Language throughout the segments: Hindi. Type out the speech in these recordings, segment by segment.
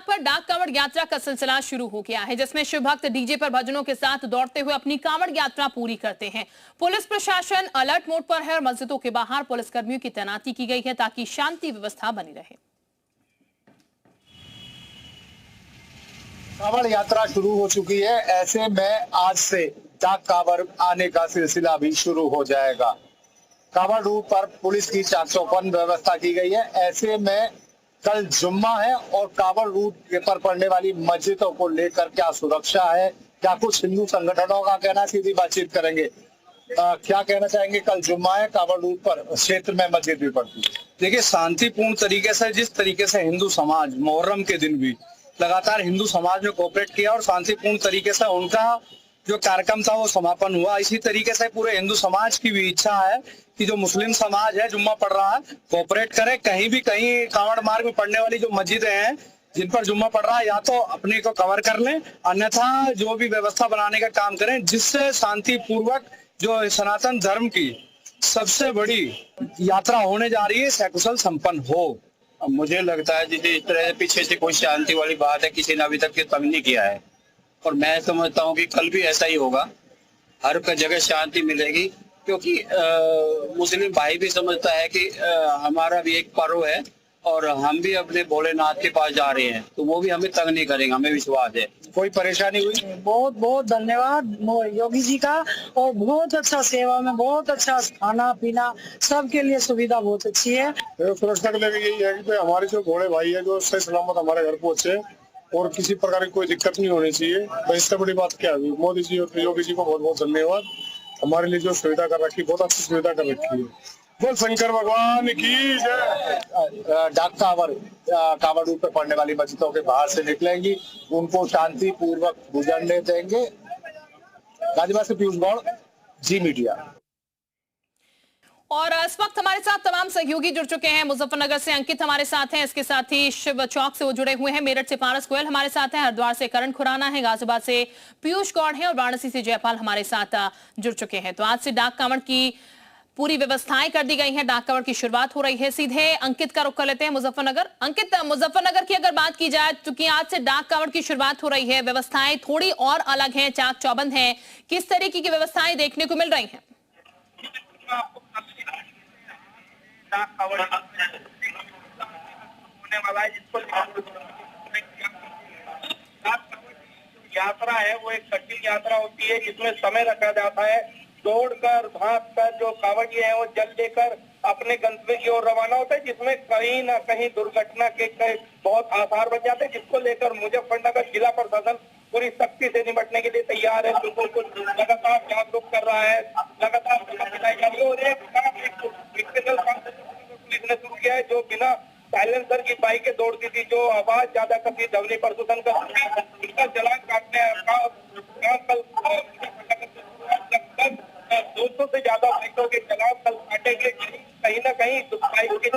मार्ग पर डाक कांवड़ यात्रा का सिलसिला शुरू हो गया है, जिसमें शिव भक्त डीजे पर भजनों के साथ दौड़ते हुए अपनी कांवड़ यात्रा पूरी करते हैं। पुलिस प्रशासन अलर्ट मोड पर है और मस्जिदों के बाहर पुलिसकर्मियों की तैनाती की गई है ताकि शांति व्यवस्था बनी रहे। कांवड़ यात्रा शुरू हो चुकी है, ऐसे में आज से डाक कांवड़ आने का सिलसिला भी शुरू हो जाएगा। कांवड़ रूट पर पुलिस की चाक चौबंद व्यवस्था की गई है। ऐसे में कल जुम्मा है और कांवड़ रूट पर पड़ने वाली मस्जिदों को लेकर क्या सुरक्षा है, क्या कुछ हिंदू संगठनों का कहना, सीधी बातचीत करेंगे। क्या कहना चाहेंगे? कल जुम्मा है, कांवड़ रूट पर क्षेत्र में मस्जिद भी पड़ती है। देखिए, शांतिपूर्ण तरीके से जिस तरीके से हिंदू समाज मुहर्रम के दिन भी लगातार हिंदू समाज ने कोऑपरेट किया और शांतिपूर्ण तरीके से उनका जो कार्यक्रम था वो समापन हुआ, इसी तरीके से पूरे हिंदू समाज की भी इच्छा है कि जो मुस्लिम समाज है जुम्मा पढ़ रहा है कोऑपरेट करे। कहीं भी कहीं कांवड़ मार्ग में पड़ने वाली जो मस्जिदें हैं जिन पर जुम्मा पड़ रहा है, या तो अपने को कवर कर लें, अन्यथा जो भी व्यवस्था बनाने का काम करें जिससे शांतिपूर्वक जो सनातन धर्म की सबसे बड़ी यात्रा होने जा रही है सकुशल संपन्न हो। मुझे लगता है जिस तरह से पीछे से कोई शांति वाली बात है, किसी ने अभी तक ये तंग नहीं किया है और मैं समझता हूँ कि कल भी ऐसा ही होगा। हर जगह शांति मिलेगी क्योंकि मुस्लिम भाई भी समझता है कि हमारा भी एक पर्व है और हम भी अपने भोलेनाथ के पास जा रहे हैं, तो वो भी हमें तंग नहीं करेंगे, हमें विश्वास है। कोई परेशानी हुई? बहुत बहुत धन्यवाद योगी जी का, और बहुत अच्छा सेवा में, बहुत अच्छा खाना पीना सबके लिए सुविधा बहुत अच्छी है। सुरक्षा के लिए यही है कि हमारे जो घोड़े भाई है जो सही सलामत हमारे घर पहुंचे और किसी प्रकार की कोई दिक्कत नहीं होनी चाहिए। तो इससे बड़ी बात क्या हुई? मोदी जी और योगी जी को बहुत बहुत धन्यवाद, हमारे लिए जो सुविधा कर रखी, बहुत अच्छी सुविधा कर रखी है। बोल शंकर भगवान की जय। डाक कांवड़ रूट पर पड़ने वाली मस्जिदों के बाहर से निकलेंगी, उनको शांति पूर्वक गुजरने देंगे। गाजीपुर से पीयूष गौड़, जी मीडिया। और इस वक्त हमारे साथ तमाम सहयोगी जुड़ चुके हैं। मुजफ्फरनगर से अंकित हमारे साथ हैं, इसके साथ ही शिव चौक से वो जुड़े हुए हैं। मेरठ से पारस गोयल हमारे साथ हैं, हरिद्वार से करण खुराना है, गाजियाबाद से पीयूष गौड़ हैं और वाराणसी से जयपाल हमारे साथ जुड़ चुके हैं। तो आज से डाक कांवड़ की पूरी व्यवस्थाएं कर दी गई हैं, डाक कांवड़ की शुरुआत हो रही है। सीधे अंकित का रुख कर लेते हैं मुजफ्फरनगर। अंकित, मुजफ्फरनगर की अगर बात की जाए, क्योंकि आज से डाक कांवड़ की शुरुआत हो रही है, व्यवस्थाएं थोड़ी और अलग हैं, चाक चौबंद हैं, किस तरीके की व्यवस्थाएं देखने को मिल रही हैं? यात्रा है वो एक कठिन यात्रा होती है जिसमें समय रखा जाता है। दौड़कर भागकर जो कांवड़िए हैं वो जल लेकर अपने गंतव्य की ओर रवाना होते हैं, जिसमें कहीं ना कहीं दुर्घटना के बहुत आसार बच जाते हैं, जिसको लेकर मुजफ्फरनगर जिला प्रशासन पूरी सख्ती से निपटने के लिए तैयार है। लोगों को लगातार जागरूक कर रहा है, लगातार बताई जा रही है। और पुलिस ने शुरू किया है जो बिना साइलेंसर की बाइकें दौड़ती थी, जो आवाज ज्यादा करती, ध्वनि प्रदूषण करती, उसका चलान काटने कल 200 से ज्यादा बाइकों के चलान कल काटे गए। कहीं ना कहीं बाइक के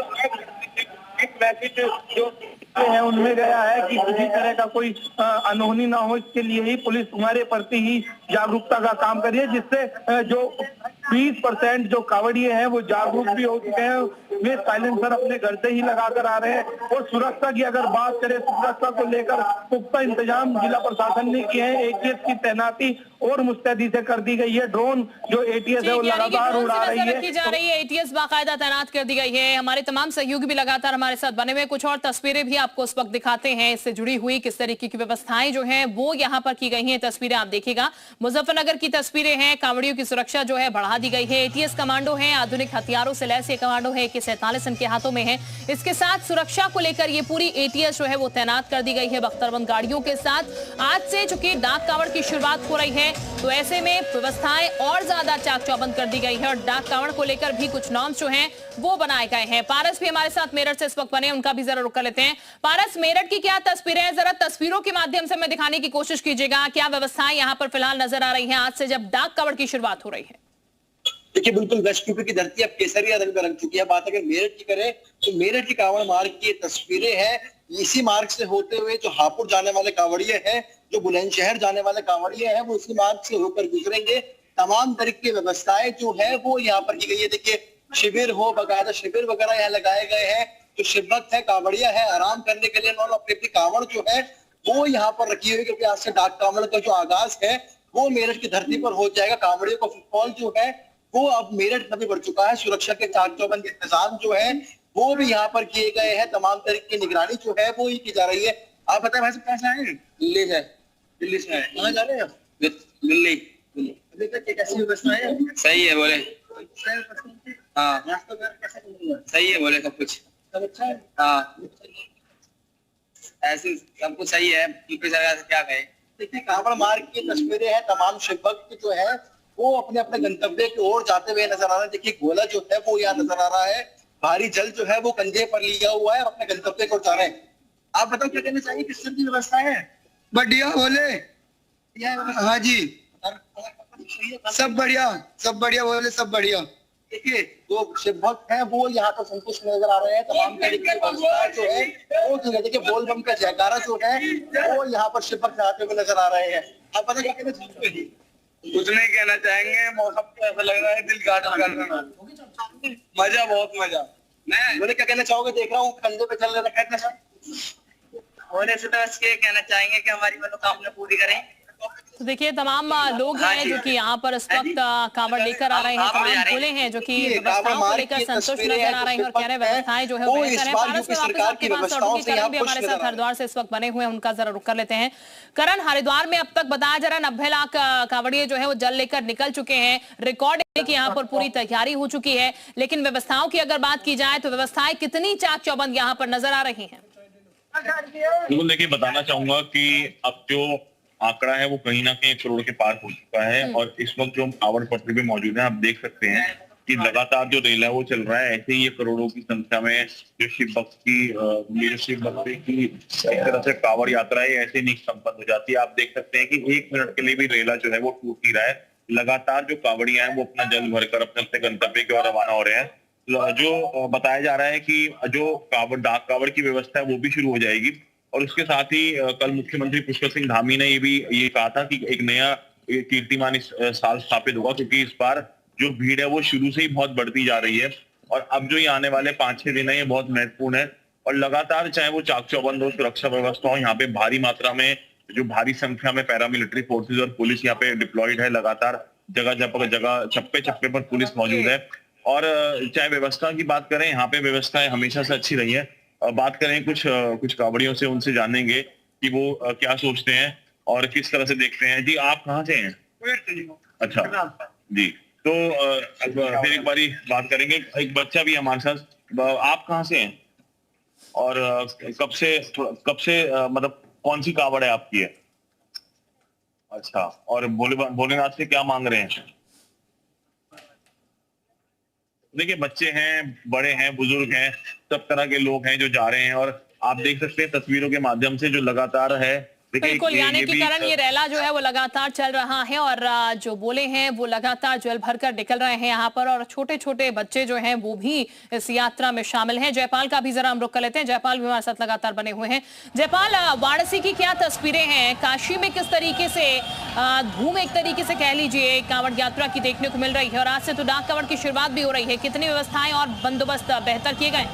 एक मैसेज जो है उनमें गया है कि किसी तरह का कोई अनहोनी ना हो, इसके लिए ही पुलिस हमारे प्रति ही जागरूकता का काम कर रही है, जिससे जो 20% जो कांवड़िए हैं वो जागरूक भी हो चुके हैं। वे साइलेंसर अपने घर से ही लगा कर आ रहे हैं। और सुरक्षा की अगर बात करें, सुरक्षा को लेकर पुख्ता इंतजाम जिला प्रशासन ने किए हैं। एटीएस की तैनाती और मुस्तैदी से कर दी गई है। ड्रोन जो एटीएस है वो लगातार उड़ा रही है, की जा रही है, एटीएस बाकायदा तैनात कर दी गई है। हमारे तमाम सहयोगी भी लगातार हमारे साथ बने हुए, कुछ और तस्वीरें भी आपको इस वक्त दिखाते हैं इससे जुड़ी हुई, किस तरीके की व्यवस्थाएं जो है वो यहाँ पर की गई हैं। तस्वीरें आप देखिएगा, मुजफ्फरनगर की तस्वीरें हैं। कांवड़ियों की सुरक्षा जो है बढ़ा दी गई है। एटीएस कमांडो है, आधुनिक हथियारों से लैस ये कमांडो है, AK-47 इनके हाथों में है। इसके साथ सुरक्षा को लेकर ये पूरी एटीएस जो है वो तैनात कर दी गई है बख्तरबंद गाड़ियों के साथ। आज से चूंकि डाक कांवड़ की शुरुआत हो रही है, तो ऐसे में व्यवस्थाएं और ज्यादा चाक चौबंद कर दी गई है और डाक कांवड़ को लेकर भी कुछ नॉर्म्स जो हैं वो बनाए गए हैं। पारस भी हमारे साथ मेरठ से इस वक्त बने, उनका भी जरा रुक कर लेते हैं। पारस, मेरठ की क्या तस्वीरें हैं, जरा तस्वीरों के माध्यम से हमें दिखाने की कोशिश कीजिएगा। क्या व्यवस्थाएं यहाँ पर फिलहाल नजर आ रही हैं आज से जब डाक कांवड़ की शुरुआत हो रही है? देखिए, बिल्कुल वेस्ट यूपी की धरती अब केसरिया रंग में रंग चुकी है। बात अगर मेरठ की करें तो मेरठ की कांवड़ मार्ग की तस्वीरें हैं। इसी मार्ग से होते हुए जो हापुड़ जाने वाले कांवड़िए हैं, जो बुलंदशहर जाने वाले कांवड़िए हैं, वो इसी मार्ग से होकर गुजरेंगे। तमाम तरह की व्यवस्थाएं जो है वो यहाँ पर की गई है। देखिए, शिविर हो, बाकायदा शिविर वगैरह यहाँ लगाए गए हैं जो शिव भक्त है, कांवड़िया है, आराम करने के लिए उन्होंने अपनी अपनी कांवड़ जो है वो यहाँ पर रखी हुई, क्योंकि आज से डाक कांवड़ का जो आगाज है वो मेरठ की धरती पर हो जाएगा। कांवड़ियों का फुटबॉल जो है वो अब मेरठ में भी बढ़ चुका है। सुरक्षा के चाक चौबंद इंतजाम जो है वो भी यहाँ पर किए गए हैं। तमाम तरीके की निगरानी जो है वो ही की जा रही है। आप बताएं भाई साहब कहाँ से आए हैं? दिल्ली से। दिल्ली से आए, कहाँ जा रहे हैं? दिल्ली। अभी तक कैसी व्यवस्था है? सही है बोले। हाँ रास्ता कैसा है? सही है बोले, सब कुछ सब अच्छा है? हाँ ऐसे सब कुछ सही है। सरकार से क्या कहे। देखिए, कांवड़ मार्ग की तस्वीरें हैं। तमाम शिव भक्त जो है वो अपने अपने गंतव्य की ओर जाते हुए नजर आ रहे हैं। देखिए, गोला जो है वो यहाँ नजर आ रहा है। भारी जल जो है वो कंधे पर लिया हुआ है, अपने गंतव्य की ओर जा रहे हैं। आप बताओ क्या कहना चाहिए, किस तरह की व्यवस्था है? बढ़िया बोले। हाँ जी, सब बढ़िया बोले, सब बढ़िया। देखिए, जो शिव भक्त हैं वो यहाँ पर संतुष्ट नजर आ रहे हैं। तमाम तरीके की व्यवस्था जो है वो की है। देखिए, बोल बम का जयकारा जो है वो यहाँ पर शिव भक्त आते हुए नजर आ रहे हैं। आप पता क्या कहना चाहिए? कुछ नहीं कहना चाहेंगे। मौसम तो ऐसा लग रहा है दिल गार्डन मजा, बहुत मजा। मैं बोले क्या कहना चाहोगे? देख रहा हूँ कंधे पे चल रहा है। होने से तो बस ये कहना चाहेंगे कि हमारी मनोकामना पूरी करें। तो देखिए, तमाम लोग हैं जो कि यहाँ पर इस वक्त कांवड़ लेकर आ रहे हैं। तमाम खुले हैं जो कि व्यवस्थाओं को लेकर संतुष्ट नजर आ रहे हैं और कह रहे हैं व्यवस्थाएं जो है वो बेहतर है। पारस में वापस आपके पास लौटूंगी। करण भी हमारे साथ हरिद्वार से इस वक्त बने हुए हैं, उनका जरा रुक कर लेते हैं। करण, हरिद्वार में अब तक बताया जा रहा है 90 लाख कांवड़िए जो है वो जल लेकर निकल चुके हैं। रिकॉर्ड की यहाँ पर पूरी तैयारी हो चुकी है, लेकिन व्यवस्थाओं की अगर बात की जाए तो व्यवस्थाएं कितनी चाक चौबंद यहाँ पर नजर आ रही है? बिल्कुल, देखिए बताना चाहूंगा कि अब जो आंकड़ा है वो कहीं ना कहीं 1 करोड़ के पार हो चुका है। और इस वक्त जो कांवड़ पटरी पे मौजूद है, आप देख सकते हैं कि लगातार जो रेला है वो चल रहा है। ऐसे ही ये करोड़ों की संख्या में जो शिव भक्त की एक तरह से कांवड़ यात्रा है ऐसे नहीं संपन्न हो जाती है। आप देख सकते हैं कि 1 मिनट के लिए भी रेला जो है वो टूट नहीं रहा है। लगातार जो कांवड़ियां हैं वो अपना जल भरकर अपने अपने गंतव्य की ओर रवाना हो रहे हैं। जो बताया जा रहा है कि जो डाक कांवड़ की व्यवस्था है वो भी शुरू हो जाएगी। और उसके साथ ही कल मुख्यमंत्री पुष्कर सिंह धामी ने ये कहा था कि एक नया कीर्तिमान इस साल स्थापित होगा, क्योंकि इस बार जो भीड़ है वो शुरू से ही बहुत बढ़ती जा रही है। और अब जो ये आने वाले 5-6 दिन है ये बहुत महत्वपूर्ण है। और लगातार चाहे वो चाक चौबंद हो, सुरक्षा व्यवस्था हो, यहाँ पे भारी मात्रा में जो भारी संख्या में पैरामिलिट्री फोर्सेज और पुलिस यहाँ पे डिप्लॉयड है। लगातार जगह चप्पे पर पुलिस मौजूद है। और चाहे व्यवस्था की बात करें, यहाँ पे व्यवस्थाएं हमेशा से अच्छी रही है। बात करें कुछ कांवड़ियों से, उनसे जानेंगे कि वो क्या सोचते हैं और किस तरह से देखते हैं। जी, आप कहाँ से हैं? अच्छा जी, तो फिर एक बारी बात करेंगे। एक बच्चा भी हमारे साथ। आप कहाँ से हैं और कब से मतलब कौन सी कांवड़ है आपकी है? अच्छा, और भोलेनाथ से क्या मांग रहे हैं? देखिए, बच्चे हैं, बड़े हैं, बुजुर्ग हैं, सब तरह के लोग हैं जो जा रहे हैं। और आप देख सकते हैं तस्वीरों के माध्यम से जो लगातार है। बिल्कुल, यानी कि करण ये रैला जो है वो लगातार चल रहा है और जो बोले हैं वो लगातार जल भरकर निकल रहे हैं यहाँ पर। और छोटे छोटे बच्चे जो हैं वो भी इस यात्रा में शामिल हैं। जयपाल का भी जरा हम रुक कर लेते हैं। जयपाल भी हमारे साथ लगातार बने हुए हैं। जयपाल, वाराणसी की क्या तस्वीरें हैं? काशी में किस तरीके से धूम एक तरीके से कह लीजिए कांवड़ यात्रा की देखने को मिल रही है और आज से तो डाक कांवड़ की शुरुआत भी हो रही है। कितनी व्यवस्थाएं और बंदोबस्त बेहतर किए गए?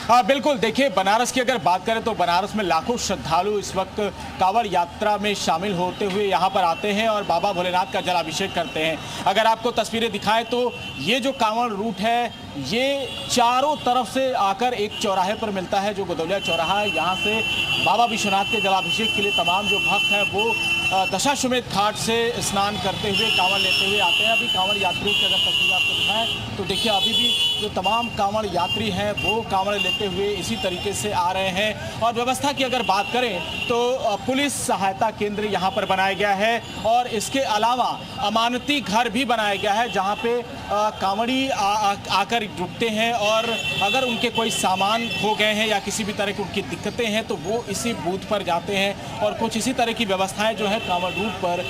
हाँ बिल्कुल, देखिए बनारस की अगर बात करें तो बनारस में लाखों श्रद्धालु इस वक्त कांवड़ यात्रा में शामिल होते हुए यहाँ पर आते हैं और बाबा भोलेनाथ का जलाभिषेक करते हैं। अगर आपको तस्वीरें दिखाएं तो ये जो कांवड़ रूट है ये चारों तरफ से आकर एक चौराहे पर मिलता है जो गोदौलिया चौराहा है। यहाँ से बाबा विश्वनाथ के जलाभिषेक के लिए तमाम जो भक्त हैं वो दशाश्वमेध घाट से स्नान करते हुए कांवड़ लेते हुए आते हैं। अभी कांवड़ यात्रियों की अगर तस्वीर आपको दिखाएं तो देखिए अभी भी जो तमाम कांवड़ यात्री हैं वो कांवड़ लेते हुए इसी तरीके से आ रहे हैं। और व्यवस्था की अगर बात करें तो पुलिस सहायता केंद्र यहाँ पर बनाया गया है और इसके अलावा अमानती घर भी बनाया गया है जहाँ पे कांवड़ी आकर रुकते हैं और अगर उनके कोई सामान खो गए हैं या किसी भी तरह की उनकी दिक्कतें हैं तो वो इसी बूथ पर जाते हैं। और कुछ इसी तरह की व्यवस्थाएं जो है कांवड़ रूट पर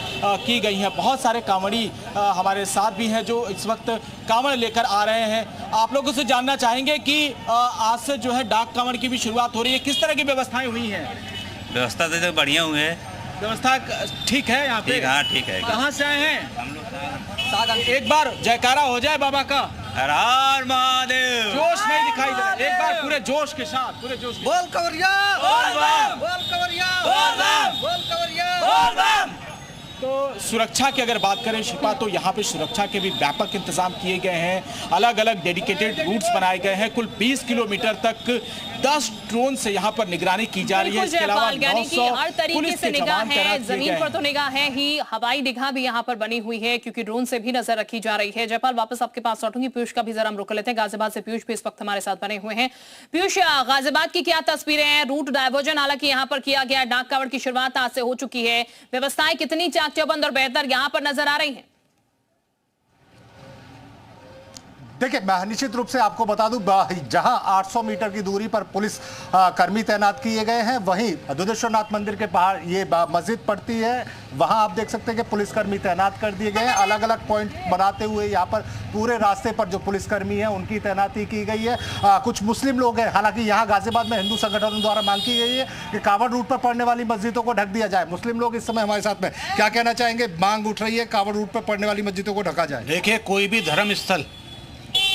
की गई हैं। बहुत सारे कांवड़ी हमारे साथ भी हैं जो इस वक्त कांवड़ लेकर आ रहे हैं। आप लोगों से जानना चाहेंगे कि आज से जो है डाक कांवड़ की भी शुरुआत हो रही है, किस तरह की व्यवस्थाएं हुई हैं? व्यवस्था तो बढ़िया हुई है। व्यवस्था ठीक है यहाँ पे? हाँ ठीक है। कहाँ से आए हैं? एक बार जयकारा हो जाए बाबा का। हर हर महादेव। जोश नहीं दिखाई दे रहा, एक बार पूरे जोश के साथ, पूरे जोश के साथ। बोल कवरिया, बोल कवरिया, बोल कवरिया। तो सुरक्षा की अगर बात करें शिल्पा, तो यहाँ पे सुरक्षा के भी व्यापक इंतजाम किए गए हैं। अलग अलग डेडिकेटेड रूट्स बनाए गए हैं। कुल 20 किलोमीटर तक 10 ड्रोन से यहाँ पर निगरानी की जा रही है। इसके अलावा 900 हर तरीके पुलिस से के निगाह जवान है, तैनात किए जमीन गए पर तो हैं। निगाह है ही, हवाई निगाह भी यहाँ पर बनी हुई है क्योंकि ड्रोन से भी नजर रखी जा रही है। जयपाल, वापस आपके पास लौटूंगी। पीयूष का भी जरा हम रुक लेते हैं। गाजियाबाद से पीयूष भी इस वक्त हमारे साथ बने हुए हैं। पीयूष, गाजियाबाद की क्या तस्वीरें हैं? रूट डायवर्जन हालांकि यहाँ पर किया गया, डाक कावड़ की शुरुआत आज से हो चुकी है। व्यवस्थाएं कितनी चाक चौबंद और बेहतर यहाँ पर नजर आ रही हैं? देखिए, मैं निश्चित रूप से आपको बता दूं, जहां 800 मीटर की दूरी पर पुलिस कर्मी तैनात किए गए हैं, वहीं दुधेश्वरनाथ मंदिर के बाहर ये मस्जिद पड़ती है, वहां आप देख सकते हैं कि पुलिसकर्मी तैनात कर दिए गए हैं। अलग अलग पॉइंट बनाते हुए यहाँ पर पूरे रास्ते पर जो पुलिसकर्मी है उनकी तैनाती की गई है। कुछ मुस्लिम लोग हैं, हालांकि यहाँ गाजियाबाद में हिंदू संगठनों द्वारा मांग की गई है कि कावड़ रूट पर पड़ने वाली मस्जिदों को ढक दिया जाए। मुस्लिम लोग इस समय हमारे साथ में क्या कहना चाहेंगे? मांग उठ रही है कावड़ रूट पर पड़ने वाली मस्जिदों को ढका जाए। देखिए, कोई भी धर्म स्थल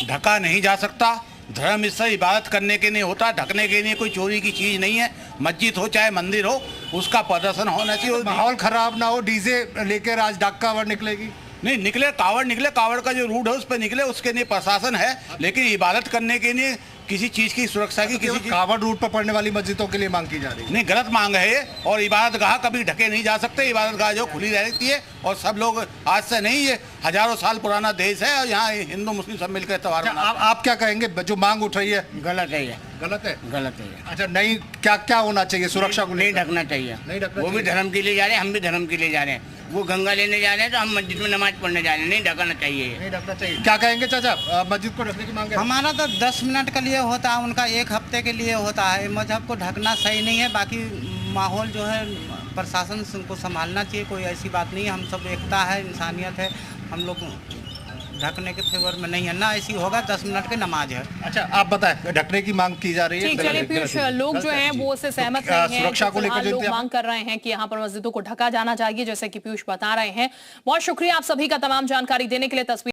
ढका नहीं जा सकता। धर्म स्थल इबादत करने के लिए होता, ढकने के लिए कोई चोरी की चीज नहीं है। मस्जिद हो चाहे मंदिर हो, उसका प्रदर्शन होना चाहिए। माहौल खराब ना हो, डीजे लेकर आज डाक कावड़ निकलेगी? नहीं निकले, कावड़ निकले, कावड़ का जो रूट है उस पर निकले, उसके लिए प्रशासन है। लेकिन इबादत करने के लिए किसी चीज की सुरक्षा की किसी कावड़ रूट पर पड़ने वाली मस्जिदों के लिए मांग की जा रही है। नहीं, गलत मांग है ये। और इबादत गाह कभी ढके नहीं जा सकते। इबादत गाह जो खुली रहती है, और सब लोग आज से नहीं, ये हजारों साल पुराना देश है और यहाँ हिंदू मुस्लिम सब मिलकर त्योहार मनाते हैं। आप क्या कहेंगे? जो मांग उठ रही है गलत है ये, गलत है, गलत है ये। अच्छा, नहीं, क्या क्या होना चाहिए सुरक्षा को? नहीं ढकना चाहिए। नहीं ढकना वो भी धर्म के लिए जा रहे हैं, हम भी धर्म के लिए जा रहे हैं। वो गंगा लेने जा रहे हैं तो हम मस्जिद में नमाज पढ़ने जा रहे हैं। नहीं ढकना चाहिए, नहीं ढकना चाहिए। क्या कहेंगे चाचा, मस्जिद को ढकने की मांग है? हमारा तो 10 मिनट के लिए होता है, उनका 1 हफ्ते के लिए होता है। मजहब को ढकना सही नहीं है। बाकी माहौल जो है प्रशासन को संभालना चाहिए, कोई ऐसी बात नहीं है। हम सब एकता है, इंसानियत है, हम लोग ढकने के फेवर में नहीं है ना। ऐसी होगा 10 मिनट की नमाज है। अच्छा, आप बताएं, ढकने की मांग की जा रही है। ठीक, चलिए पीयूष, लोग जो हैं वो उससे सहमत नहीं हैं। सुरक्षा को लेकर लोग मांग कर रहे हैं कि यहाँ पर मस्जिदों को ढका जाना चाहिए, जैसे कि पीयूष बता रहे हैं। बहुत शुक्रिया आप सभी का तमाम जानकारी देने के लिए। तस्वीर